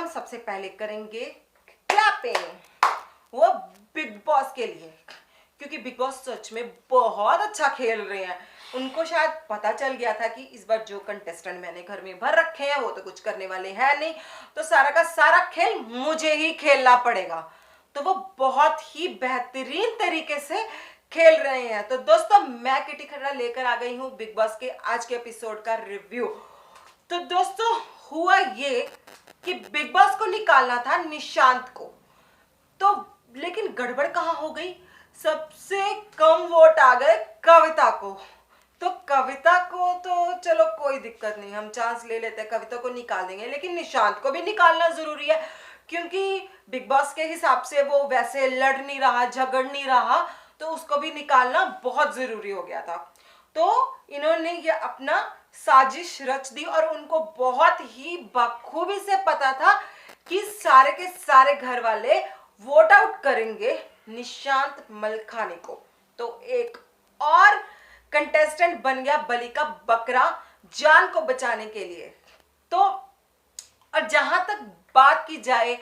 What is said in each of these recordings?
हम सबसे पहले करेंगे क्लैपिंग, वो बिग बॉस के लिए, क्योंकि बिग बॉस सच में बहुत अच्छा खेल रहे हैं। उनको शायद पता चल गया था कि इस बार जो कंटेस्टेंट मैंने घर में भर रखे हैं वो तो कुछ करने वाले हैं नहीं, तो सारा का सारा खेल मुझे ही खेलना पड़ेगा। तो वो बहुत ही बेहतरीन तरीके से खेल रहे हैं। तो दोस्तों, मैं किटी खन्ना लेकर आ गई हूँ बिग बॉस के आज के एपिसोड का रिव्यू। तो दोस्तों, हुआ ये कि बिग बॉस को निकालना था निशांत को, तो लेकिन गड़बड़ कहाँ हो गई, सबसे कम वोट आ गए कविता को। तो कविता को तो चलो कोई दिक्कत नहीं, हम चांस ले लेते हैं, कविता को निकाल देंगे, लेकिन निशांत को भी निकालना जरूरी है, क्योंकि बिग बॉस के हिसाब से वो वैसे लड़ नहीं रहा, झगड़ नहीं रहा, तो उसको भी निकालना बहुत जरूरी हो गया था। तो इन्होंने ये अपना साजिश रच दी और उनको बहुत ही बखूबी से पता था कि सारे के सारे घर वाले वोट आउट करेंगे निशांत मलखानी को। तो एक और कंटेस्टेंट बन गया बलि का बकरा जान को बचाने के लिए। तो और जहां तक बात की जाए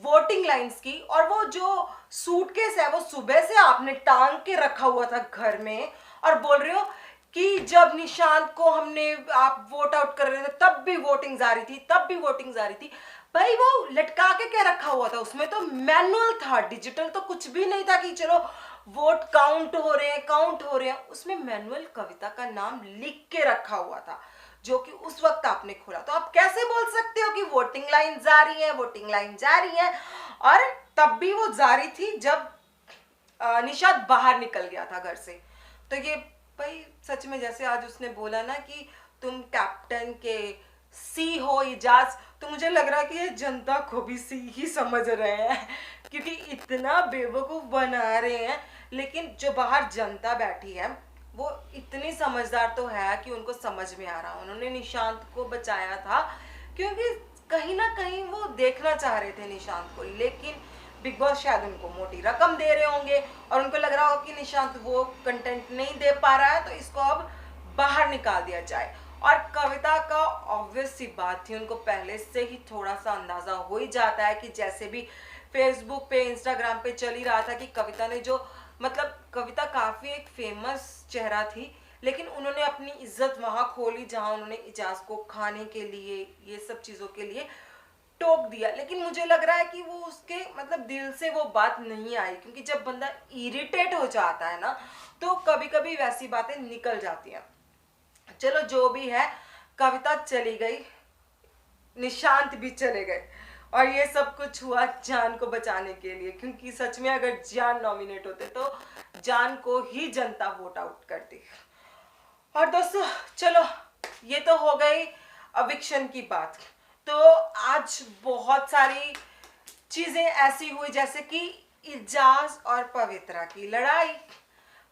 वोटिंग लाइंस की, और वो जो सूटकेस है वो सुबह से आपने टांग के रखा हुआ था घर में, और बोल रहे हो कि जब निशांत को हमने आप वोट आउट कर रहे थे तब भी वोटिंग जारी थी, तब भी वोटिंग जारी थी। भाई वो लटका के क्या रखा हुआ था, उसमें तो मैनुअल था, डिजिटल तो कुछ भी नहीं था कि चलो वोट काउंट हो रहे हैं, काउंट हो रहे हैं। उसमें मैनुअल कविता का नाम लिख के रखा हुआ था, जो कि उस वक्त आपने खोला। तो आप कैसे बोल सकते हो कि वोटिंग लाइन जारी है, वोटिंग लाइन जारी है? और तब भी वो जारी थी जब निशांत बाहर निकल गया था घर से। तो ये भाई सच में जैसे आज उसने बोला ना कि तुम कैप्टन के सी हो इजाज, तो मुझे लग रहा है कि ये जनता को भी सी ही समझ रहे हैं, क्योंकि इतना बेवकूफ बना रहे हैं। लेकिन जो बाहर जनता बैठी है वो इतनी समझदार तो है कि उनको समझ में आ रहा। उन्होंने निशांत को बचाया था क्योंकि कहीं ना कहीं वो देखना चाह रहे थे निशांत को, लेकिन बिग बॉस शायद उनको मोटी रकम दे रहे होंगे और उनको लग रहा हो कि निशांत वो कंटेंट नहीं दे पा रहा है, तो इसको अब बाहर निकाल दिया जाए। और कविता का ऑब्वियस सी बात थी, उनको पहले से ही थोड़ा सा अंदाजा हो ही जाता है कि जैसे भी फेसबुक पे इंस्टाग्राम पे चल ही रहा था कि कविता ने जो मतलब कविता काफी एक फेमस चेहरा थी, लेकिन उन्होंने अपनी इज्जत वहां खोली जहां उन्होंने इजाज को खाने के लिए, ये सब चीजों के लिए टोक दिया। लेकिन मुझे लग रहा है कि वो उसके मतलब दिल से वो बात नहीं आई, क्योंकि जब बंदा इरिटेट हो जाता है ना तो कभी कभी वैसी बातें निकल जाती हैं। चलो जो भी है, कविता चली गई, निशांत भी चले गए, और ये सब कुछ हुआ जान को बचाने के लिए, क्योंकि सच में अगर जान नॉमिनेट होते तो जान को ही जनता वोट आउट करती। और दोस्तों चलो, ये तो हो गई अविक्शन की बात। तो आज बहुत सारी चीजें ऐसी हुई, जैसे कि इजाज और पवित्रा की लड़ाई।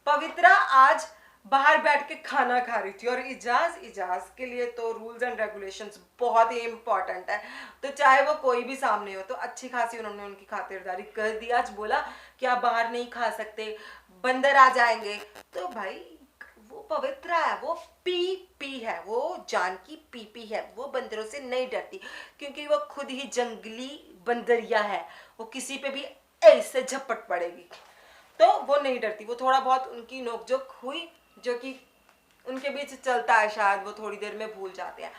पवित्रा आज बाहर बैठ के खाना खा रही थी, और इजाज के लिए तो रूल्स एंड रेगुलेशंस बहुत ही इंपॉर्टेंट है। तो चाहे वो कोई भी सामने हो, तो अच्छी खासी उन्होंने उनकी खातिरदारी कर दी। आज बोला कि आप बाहर नहीं खा सकते, बंदर आ जाएंगे। तो भाई वो पवित्रा है, वो पी है, वो जान की पी है, वो बंदरों से नहीं डरती, क्योंकि वो खुद ही जंगली बंदरिया है, वो किसी पे भी ऐसे झपट पड़ेगी, तो वो नहीं डरती। वो थोड़ा बहुत उनकी नोकझोंक हुई, जो कि उनके बीच चलता है, शायद वो थोड़ी देर में भूल जाते हैं।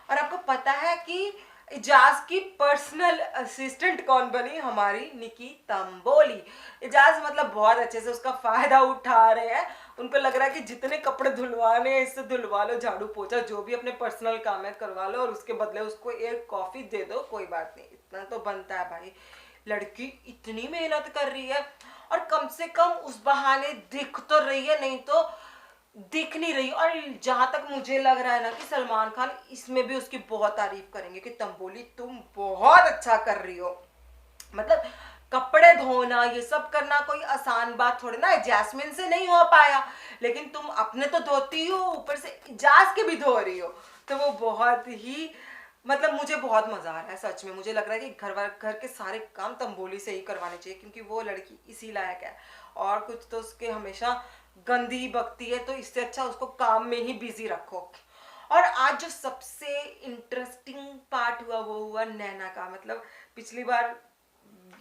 और आपको पता है कि इजाज की पर्सनल असिस्टेंट कौन बनी? हमारी निकी तंबोली। इजाज मतलब बहुत अच्छे से उसका फायदा उठा रहे हैं। उनको लग रहा है कि जितने कपड़े धुलवाने हैं इससे धुलवा लो, झाड़ू पोछा जो भी अपने पर्सनल काम है करवा लो, और उसके बदले उसको एक कॉफी दे दो, कोई बात नहीं, इतना तो बनता है भाई। लड़की इतनी मेहनत कर रही है और कम से कम उस बहाने दिख तो रही है, नहीं तो दिख नहीं रही। और जहां तक मुझे लग रहा है ना कि सलमान खान इसमें भी उसकी बहुत तारीफ करेंगे कि तंबोली तुम बहुत अच्छा कर रही हो। मतलब कपड़े धोना ये सब करना कोई आसान बात थोड़ी ना है, जैस्मिन से नहीं हो पाया, लेकिन तुम अपने तो धोती हो, ऊपर से इजाज के भी धो रही हो। तो वो बहुत ही मतलब मुझे बहुत मजा आ रहा है सच में। मुझे लग रहा है कि घर के सारे काम तंबोली से ही करवाने चाहिए, क्योंकि वो लड़की इसी लायक है। और कुछ तो उसके हमेशा गंदी बकती है, तो इससे अच्छा उसको काम में ही बिजी रखो। और आज जो सबसे इंटरेस्टिंग पार्ट हुआ वो हुआ नैना का। मतलब पिछली बार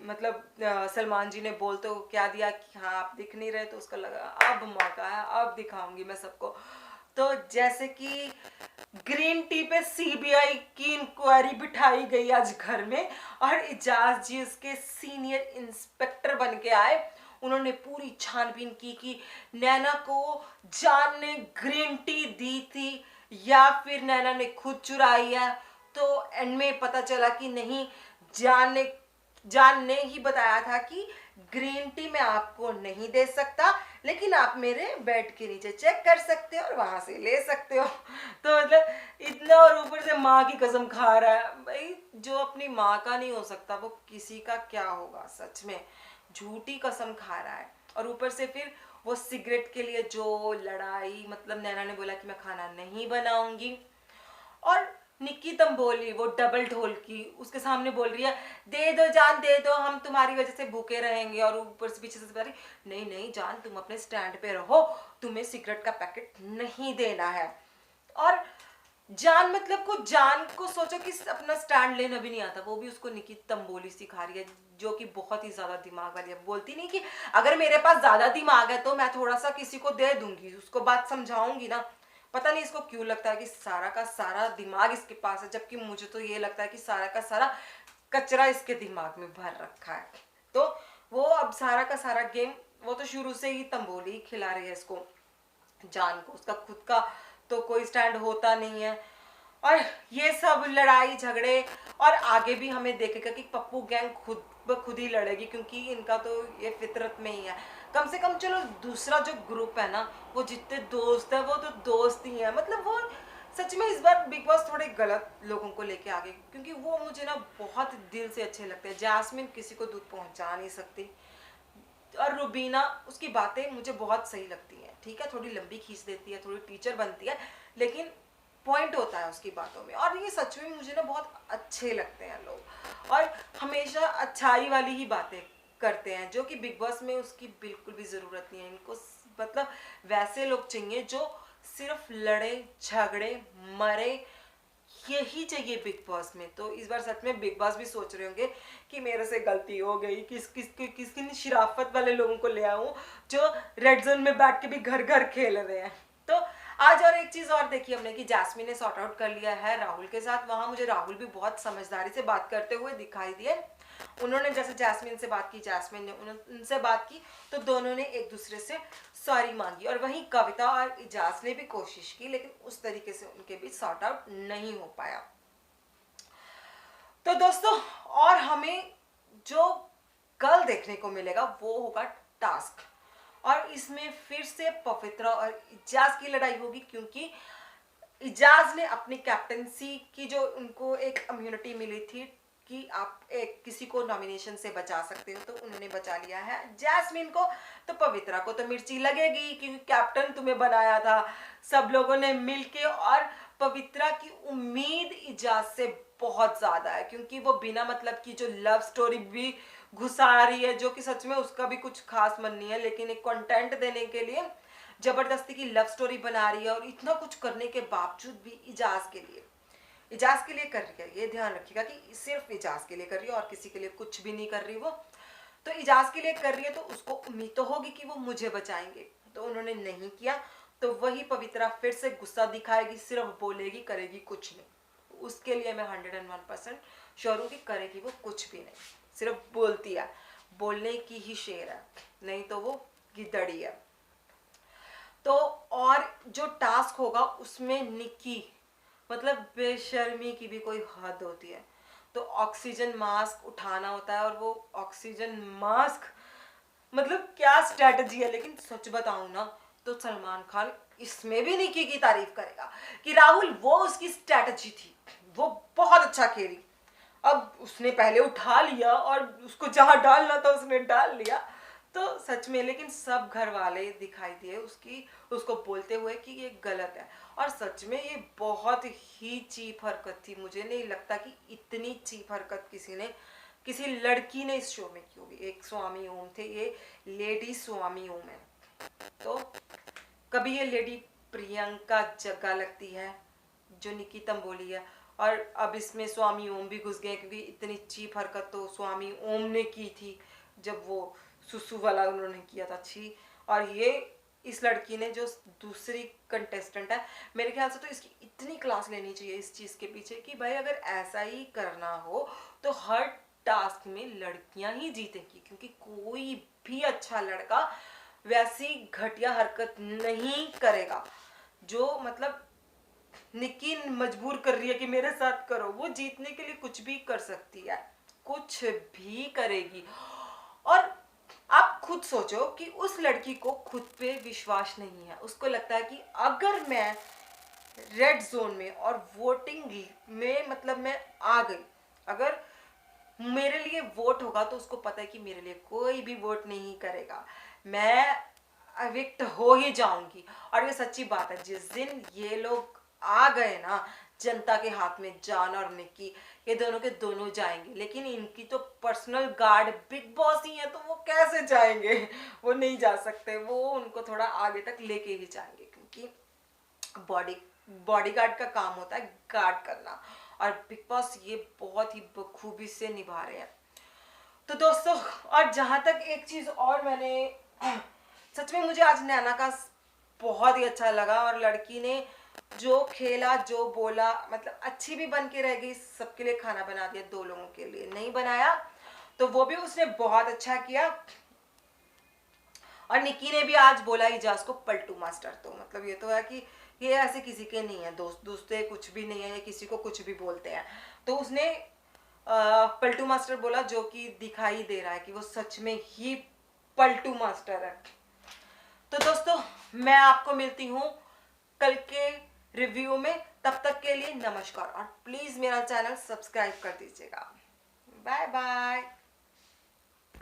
मतलब सलमान जी ने बोल तो क्या दिया कि हाँ आप दिख नहीं रहे, तो उसका लगा अब मौका है, अब दिखाऊंगी मैं सबको। तो जैसे कि ग्रीन टी पे सीबीआई की इंक्वायरी बिठाई गई आज घर में, और इजाज जी उसके सीनियर इंस्पेक्टर बन के आए। उन्होंने पूरी छानबीन की कि नैना को जान ने ग्रीन टी दी थी या फिर नैना ने खुद चुराई है। तो एंड में पता चला कि नहीं, जान ने ही बताया था कि ग्रीन टी मैं आपको नहीं दे सकता, लेकिन आप मेरे बेड के नीचे चेक कर सकते हो और वहां से ले सकते हो। तो मतलब इतना, और ऊपर से माँ की कसम खा रहा है भाई। जो अपनी माँ का नहीं हो सकता वो किसी का क्या होगा, सच में झूठी कसम खा रहा है। और ऊपर से फिर वो सिगरेट के लिए जो लड़ाई, मतलब नैना ने बोला कि मैं खाना नहीं बनाऊंगी, और निक्की तंबोली वो डबल ढोल की उसके सामने बोल रही है दे दो जान दे दो, हम तुम्हारी वजह से भूखे रहेंगे, और ऊपर से पीछे से बता रही नहीं नहीं जान तुम अपने स्टैंड पे रहो, तुम्हें सिगरेट का पैकेट नहीं देना है। और जान मतलब को जान को सोचो कि अपना स्टैंड लेना भी नहीं आता, वो भी उसको निकी तंबोली सिखा रही है, जो कि बहुत ही ज्यादा दिमाग वाली है। बोलती नहीं कि अगर मेरे पास ज्यादा दिमाग है तो मैं थोड़ा सा किसी को दे दूंगी, उसको बात समझाऊंगी ना। पता नहीं इसको क्यों लगता है कि सारा का सारा दिमाग इसके पास है, जबकि मुझे तो ये लगता है कि सारा का सारा कचरा इसके दिमाग में भर रखा है। तो वो अब सारा का सारा गेम, वो तो शुरू से ही तंबोली खिला रही है इसको, जान को। उसका खुद का तो कोई स्टैंड होता नहीं है। और ये सब लड़ाई झगड़े, और आगे भी हमें देखेगा कि पप्पू गैंग खुद ब खुद ही लड़ेगी, क्योंकि इनका तो ये फितरत में ही है। कम से कम चलो दूसरा जो ग्रुप है ना, वो जितने दोस्त है वो तो दोस्त ही है। मतलब वो सच में इस बार बिग बॉस थोड़े गलत लोगों को लेके आ गए, क्योंकि वो मुझे ना बहुत दिल से अच्छे लगते हैं। जैस्मिन किसी को दूध पहुंचा नहीं सकती, और रुबीना उसकी बातें मुझे बहुत सही लगती हैं। ठीक है थोड़ी लंबी खींच देती है, थोड़ी टीचर बनती है, लेकिन पॉइंट होता है उसकी बातों में। और ये सच में मुझे ना बहुत अच्छे लगते हैं लोग, और हमेशा अच्छाई वाली ही बातें करते हैं, जो कि बिग बॉस में उसकी बिल्कुल भी ज़रूरत नहीं है। इनको मतलब वैसे लोग चाहिए जो सिर्फ लड़े झगड़े मरे, यही चाहिए बिग बॉस में। तो इस बार सच में बिग बॉस भी सोच रहे होंगे कि मेरे से गलती हो गई, किसकी शराफत वाले लोगों को ले आऊं जो रेड जोन में बैठ के भी घर घर खेल रहे हैं। तो आज और एक चीज और देखी हमने कि जैस्मिन ने सॉर्ट आउट कर लिया है राहुल के साथ। वहां मुझे राहुल भी बहुत समझदारी से बात करते हुए दिखाई दिए। उन्होंने जैसे जैस्मिन से बात की, जैस्मिन ने उनसे बात की, तो दोनों ने एक दूसरे से सॉरी मांगी। और वहीं कविता और इजाज ने भी कोशिश की, लेकिन उस तरीके से उनके बीच सॉर्ट आउट नहीं हो पाया। तो दोस्तों, और हमें जो कल देखने को मिलेगा वो होगा टास्क, और इसमें फिर से पवित्रा और इजाज की लड़ाई होगी, क्योंकि इजाज ने अपनी कैप्टनसी की जो उनको एक इम्यूनिटी मिली थी कि आप एक किसी को नॉमिनेशन से बचा सकते हो, तो उन्होंने बचा लिया है जैस्मिन को। तो पवित्रा को तो मिर्ची लगेगी, क्योंकि कैप्टन तुम्हें बनाया था सब लोगों ने मिलके। और पवित्रा की उम्मीद इजाज से बहुत ज्यादा है, क्योंकि वो बिना मतलब की जो लव स्टोरी भी घुसा रही है, जो कि सच में उसका भी कुछ खास मन नहीं है, लेकिन एक कंटेंट देने के लिए जबरदस्ती की लव स्टोरी बना रही है। और इतना कुछ करने के बावजूद भी इजाज के लिए कर रही है। ये ध्यान रखिएगा कि सिर्फ इजाज के लिए कर रही है और किसी के लिए कुछ भी नहीं कर रही वो। तो इजाज के लिए कर रही है, तो उसको उम्मीद तो होगी कि वो मुझे बचाएंगे, तो उन्होंने नहीं किया। तो वही पवित्रा फिर से गुस्सा दिखाएगी, सिर्फ बोलेगी, करेगी कुछ नहीं। उसके लिए मैं 101% श्योर हूँ कि करेगी वो कुछ भी नहीं, सिर्फ बोलती है, बोलने की ही शेर है, नहीं तो वो गिदड़ी है। तो और जो टास्क होगा उसमें निक्की मतलब बेशर्मी की भी कोई हद होती है। तो ऑक्सीजन मास्क उठाना होता है, और वो ऑक्सीजन मास्क मतलब क्या स्ट्रेटजी है। लेकिन सच बताऊं ना, तो सलमान खान इसमें भी निक्की की तारीफ करेगा कि राहुल वो उसकी स्ट्रेटजी थी, वो बहुत अच्छा खेली। अब उसने पहले उठा लिया और उसको जहां डालना था उसने डाल लिया। तो सच में, लेकिन सब घर वाले दिखाई दिए उसको बोलते हुए कि ये गलत है। और सच में ये बहुत ही चीप हरकत थी। मुझे नहीं लगता कि इतनी चीप हरकत किसी लड़की ने इस शो में की होगी। एक स्वामी ओम थे, ये लेडी स्वामी ओम है। तो कभी ये लेडी प्रियंका जग्गा लगती है, जो निकी तंबोली है। और अब इसमें स्वामी ओम भी घुस गए, क्योंकि इतनी चीप हरकत तो स्वामी ओम ने की थी जब वो सुसु वाला उन्होंने किया था, छी। और ये इस लड़की ने जो दूसरी कंटेस्टेंट है, मेरे ख्याल से तो इसकी इतनी क्लास लेनी चाहिए इस चीज़ के पीछे कि भाई अगर ऐसा ही करना हो तो हर टास्क में लड़कियां ही जीतेंगी, क्योंकि कोई भी अच्छा लड़का वैसी घटिया हरकत नहीं करेगा जो मतलब निक्की मजबूर कर रही है कि मेरे साथ करो। वो जीतने के लिए कुछ भी कर सकती है, कुछ भी करेगी। और आप खुद सोचो कि उस लड़की को खुद पे विश्वास नहीं है, उसको लगता है कि अगर मैं रेड जोन में और वोटिंग में मतलब मैं आ गई, अगर मेरे लिए वोट होगा तो उसको पता है कि मेरे लिए कोई भी वोट नहीं करेगा, मैं अविक्ट हो ही जाऊंगी। और ये सच्ची बात है, जिस दिन ये लोग आ गए ना जनता के हाथ में, जान और निक्की, ये दोनों के दोनों जाएंगे। लेकिन इनकी तो पर्सनल गार्ड बिग बॉस ही है, तो वो कैसे जाएंगे? वो नहीं जा सकते, वो उनको थोड़ा आगे तक लेके ही जाएंगे, क्योंकि बॉडीगार्ड का काम होता है गार्ड करना, और बिग बॉस ये बहुत ही बखूबी से निभा रहे हैं। तो दोस्तों, और जहां तक एक चीज और मैंने सच में मुझे आज नैना का बहुत ही अच्छा लगा, और लड़की ने जो खेला जो बोला, मतलब अच्छी भी बन के रह गई, सबके लिए खाना बना दिया, 2 लोगों के लिए नहीं बनाया तो वो भी उसने बहुत अच्छा किया। और निक्की ने भी आज बोला इजाज को पलटू मास्टर, तो मतलब ये तो है कि ये ऐसे किसी के नहीं है, दोस्त कुछ भी नहीं है, ये किसी को कुछ भी बोलते हैं। तो उसने पलटू मास्टर बोला, जो कि दिखाई दे रहा है कि वो सच में ही पलटू मास्टर है। तो दोस्तों, मैं आपको मिलती हूँ कल के रिव्यू में, तब तक के लिए नमस्कार, और प्लीज मेरा चैनल सब्सक्राइब कर दीजिएगा। Bye bye.